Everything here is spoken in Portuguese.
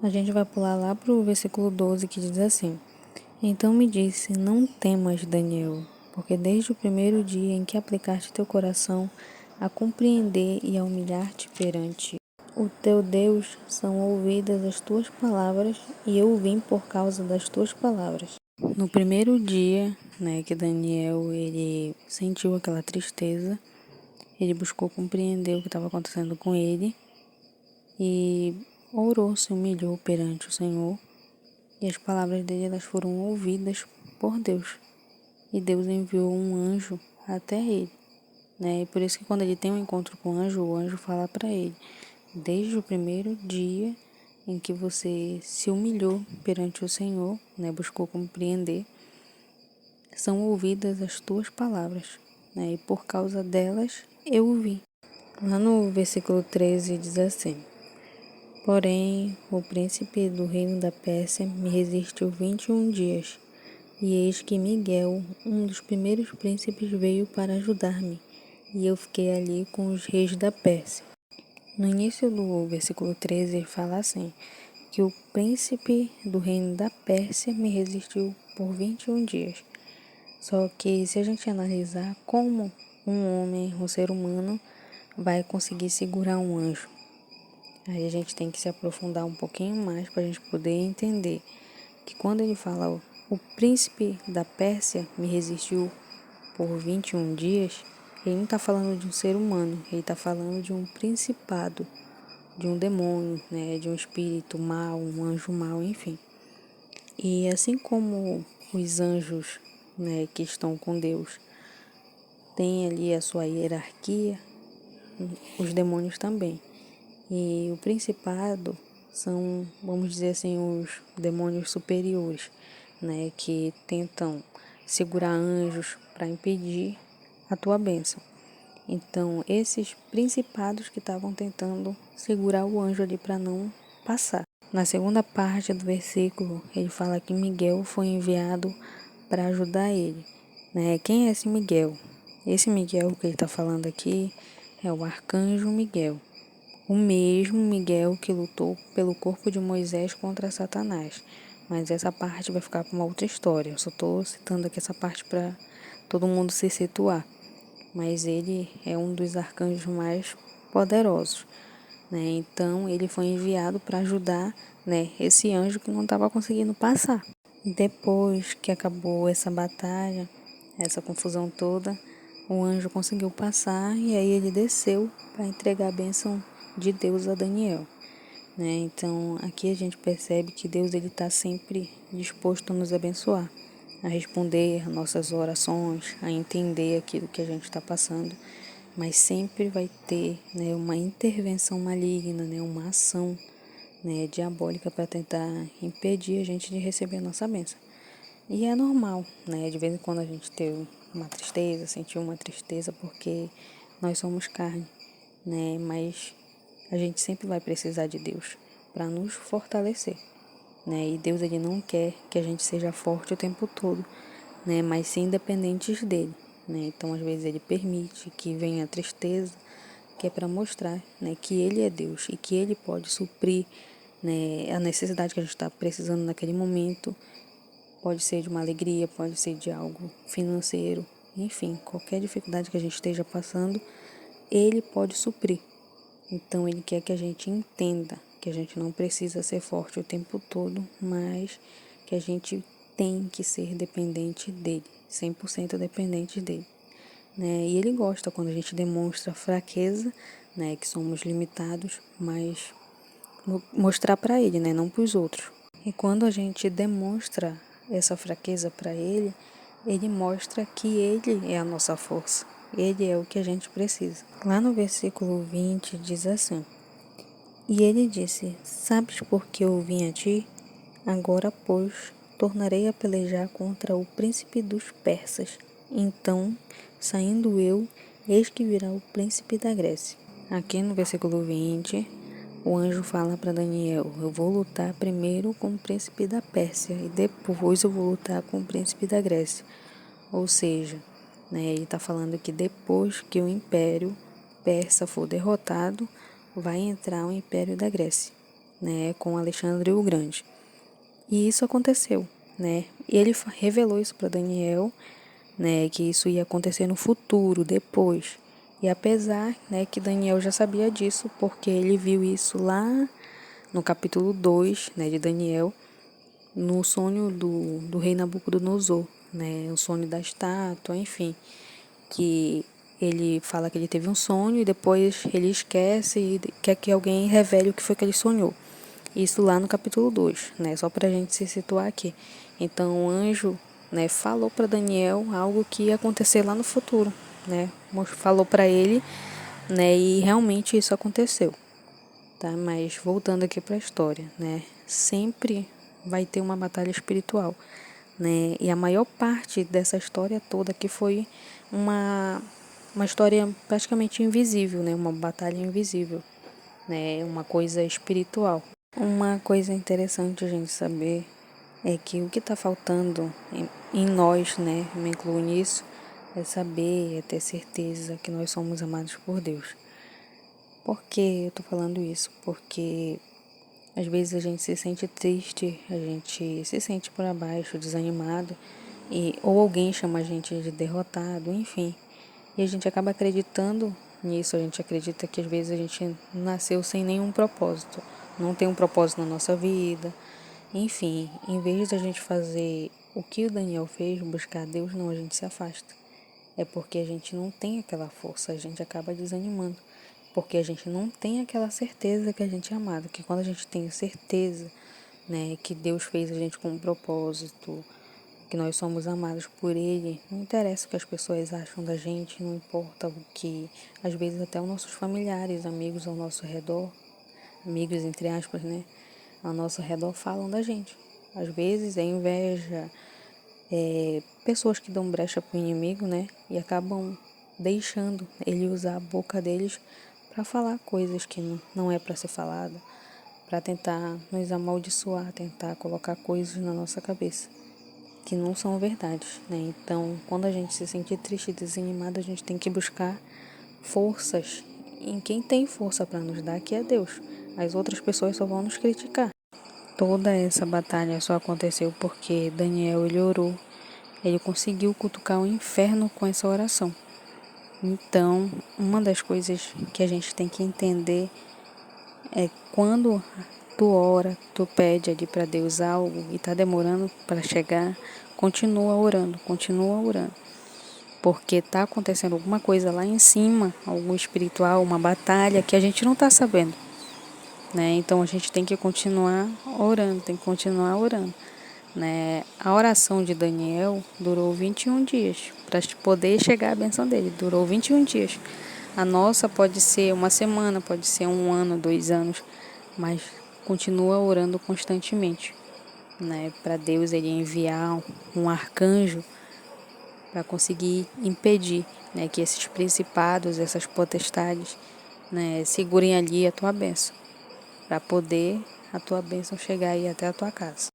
A gente vai pular lá para o versículo 12, que diz assim: Então me disse, não temas, Daniel, porque desde o primeiro dia em que aplicaste teu coração a compreender e a humilhar-te perante o teu Deus, são ouvidas as tuas palavras, e eu vim por causa das tuas palavras. No primeiro dia, que Daniel ele sentiu aquela tristeza, ele buscou compreender o que estava acontecendo com ele e orou, se humilhou perante o Senhor, e as palavras dele elas foram ouvidas por Deus. E Deus enviou um anjo até ele, E por isso que quando ele tem um encontro com o anjo fala para ele: desde o primeiro dia em que você se humilhou perante o Senhor, buscou compreender, são ouvidas as tuas palavras, E por causa delas eu o vi. Lá no versículo 13 diz assim: Porém, o príncipe do reino da Pérsia me resistiu 21 dias, e eis que Miguel, um dos primeiros príncipes, veio para ajudar-me, e eu fiquei ali com os reis da Pérsia. No início do versículo 13, ele fala assim, que o príncipe do reino da Pérsia me resistiu por 21 dias. Só que se a gente analisar como um homem, um ser humano, vai conseguir segurar um anjo, aí a gente tem que se aprofundar um pouquinho mais para a gente poder entender que quando ele fala o príncipe da Pérsia me resistiu por 21 dias, ele não está falando de um ser humano, ele está falando de um principado, de um demônio, de um espírito mau, um anjo mau, enfim. E assim como os anjos, que estão com Deus, têm ali a sua hierarquia, os demônios também. E o principado são, vamos dizer assim, os demônios superiores, que tentam segurar anjos para impedir a tua bênção. Então, esses principados que estavam tentando segurar o anjo ali para não passar. Na segunda parte do versículo, ele fala que Miguel foi enviado para ajudar ele. Quem é esse Miguel? Esse Miguel que ele está falando aqui é o arcanjo Miguel. O mesmo Miguel que lutou pelo corpo de Moisés contra Satanás. Mas essa parte vai ficar para uma outra história. Eu só estou citando aqui essa parte para todo mundo se situar. Mas ele é um dos arcanjos mais poderosos, Então, ele foi enviado para ajudar, esse anjo que não estava conseguindo passar. Depois que acabou essa batalha, essa confusão toda, o anjo conseguiu passar e aí ele desceu para entregar a bênção de Deus a Daniel. Então, aqui a gente percebe que Deus está sempre disposto a nos abençoar, a responder nossas orações, a entender aquilo que a gente está passando, mas sempre vai ter uma intervenção maligna, uma ação diabólica para tentar impedir a gente de receber a nossa bênção. E é normal, de vez em quando a gente ter uma tristeza, sentir uma tristeza, porque nós somos carne, mas a gente sempre vai precisar de Deus para nos fortalecer. E Deus ele não quer que a gente seja forte o tempo todo, mas sim dependentes dele. Então, às vezes, ele permite que venha a tristeza, que é para mostrar que ele é Deus e que ele pode suprir a necessidade que a gente está precisando naquele momento. Pode ser de uma alegria, pode ser de algo financeiro, enfim, qualquer dificuldade que a gente esteja passando, ele pode suprir. Então, ele quer que a gente entenda que a gente não precisa ser forte o tempo todo, mas que a gente tem que ser dependente dele, 100% dependente dele. E ele gosta quando a gente demonstra fraqueza, que somos limitados, mas mostrar para ele, não para os outros. E quando a gente demonstra essa fraqueza para ele, ele mostra que ele é a nossa força. Ele é o que a gente precisa. Lá no versículo 20 diz assim: E ele disse: Sabes por que eu vim a ti? Agora, pois, tornarei a pelejar contra o príncipe dos persas. Então, saindo eu, eis que virá o príncipe da Grécia. Aqui no versículo 20, o anjo fala para Daniel: Eu vou lutar primeiro com o príncipe da Pérsia e depois eu vou lutar com o príncipe da Grécia. Ou seja, ele está falando que depois que o império persa for derrotado, vai entrar o império da Grécia. né, com Alexandre o Grande. E isso aconteceu, né? E ele revelou isso para Daniel, né, que isso ia acontecer no futuro, depois. E apesar, né, que Daniel já sabia disso, porque ele viu isso lá no capítulo 2, né, de Daniel, no sonho do rei Nabucodonosor, né, o sonho da estátua, enfim, que ele fala que ele teve um sonho e depois ele esquece e quer que alguém revele o que foi que ele sonhou. Isso lá no capítulo 2, né, só para a gente se situar aqui. Então o anjo, né, falou para Daniel algo que ia acontecer lá no futuro, né, falou para ele, né, e realmente isso aconteceu. Tá? Mas voltando aqui para a história, né? Sempre vai ter uma batalha espiritual, né? E a maior parte dessa história toda aqui foi uma história praticamente invisível, né? Uma batalha invisível, né? Uma coisa espiritual. Uma coisa interessante a gente saber é que o que está faltando em nós, né? Me incluo nisso, é saber, é ter certeza que nós somos amados por Deus. Por que eu tô falando isso? Porque às vezes a gente se sente triste, a gente se sente por abaixo, desanimado, ou alguém chama a gente de derrotado, enfim. E a gente acaba acreditando nisso, a gente acredita que às vezes a gente nasceu sem nenhum propósito, não tem um propósito na nossa vida. Enfim, em vez da gente fazer o que o Daniel fez, buscar Deus, não, a gente se afasta. É porque a gente não tem aquela força, a gente acaba desanimando. Porque a gente não tem aquela certeza que a gente é amado. Que quando a gente tem certeza, né, que Deus fez a gente com um propósito, que nós somos amados por Ele, não interessa o que as pessoas acham da gente, não importa o que, às vezes até os nossos familiares, amigos ao nosso redor, amigos entre aspas, né, ao nosso redor falam da gente. Às vezes é inveja, pessoas que dão brecha para o inimigo, né, e acabam deixando ele usar a boca deles para falar coisas que não é para ser falada, para tentar nos amaldiçoar, tentar colocar coisas na nossa cabeça que não são verdades, né? Então, quando a gente se sentir triste e desanimado, a gente tem que buscar forças em quem tem força para nos dar, que é Deus. As outras pessoas só vão nos criticar. Toda essa batalha só aconteceu porque Daniel, ele orou. Ele conseguiu cutucar o inferno com essa oração. Então, uma das coisas que a gente tem que entender é quando tu ora, tu pede ali para Deus algo e tá demorando para chegar, continua orando, continua orando. Porque tá acontecendo alguma coisa lá em cima, algo espiritual, uma batalha que a gente não tá sabendo, né? Então a gente tem que continuar orando, tem que continuar orando, né? A oração de Daniel durou 21 dias para poder chegar à bênção dele, durou 21 dias. A nossa pode ser uma semana, pode ser um ano, 2 anos, mas continua orando constantemente, né? Para Deus ele enviar um arcanjo para conseguir impedir, né, que esses principados, essas potestades, né, segurem ali a tua bênção, para poder a tua bênção chegar aí até a tua casa.